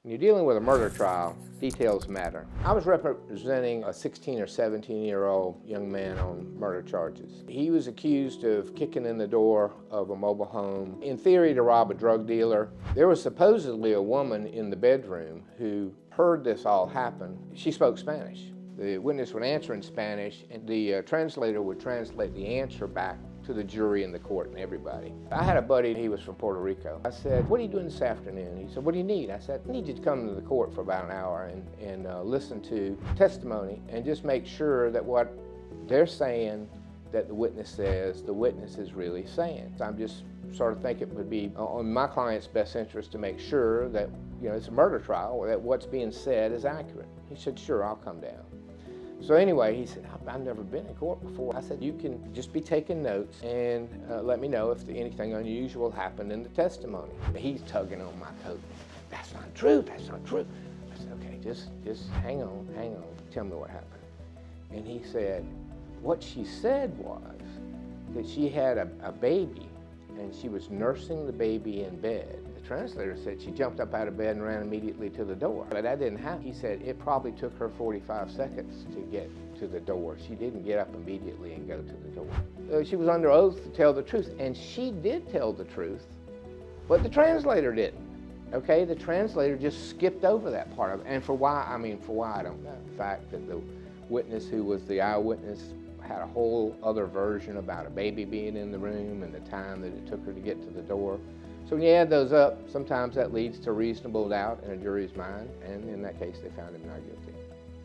When you're dealing with a murder trial, details matter. I was representing a 16 or 17-year-old young man on murder charges. He was accused of kicking in the door of a mobile home, in theory to rob a drug dealer. There was supposedly a woman in the bedroom who heard this all happen. She spoke Spanish. The witness would answer in Spanish, and the translator would translate the answer back to the jury and the court and everybody. I had a buddy, he was from Puerto Rico. I said, "What are you doing this afternoon?" He said, "What do you need?" I said, "I need you to come to the court for about an hour and listen to testimony and just make sure that what they're saying that the witness says, the witness is really saying." So I'm just sort of think it would be on my client's best interest to make sure that, you know, it's a murder trial, that what's being said is accurate. He said, "Sure, I'll come down." So anyway, he said, "I've never been in court before." I said, "You can just be taking notes and let me know if anything unusual happened in the testimony." He's tugging on my coat. "That's not true, that's not true." I said, "Okay, just hang on, tell me what happened." And he said, what she said was that she had a baby and she was nursing the baby in bed. The translator said she jumped up out of bed and ran immediately to the door. But that didn't happen. He said it probably took her 45 seconds to get to the door. She didn't get up immediately and go to the door. She was under oath to tell the truth, and she did tell the truth, but the translator didn't. Okay, the translator just skipped over that part of it. And for why, I don't know. The fact that the witness who was the eyewitness had a whole other version about a baby being in the room and the time that it took her to get to the door. So when you add those up, sometimes that leads to reasonable doubt in a jury's mind, and in that case, they found him not guilty.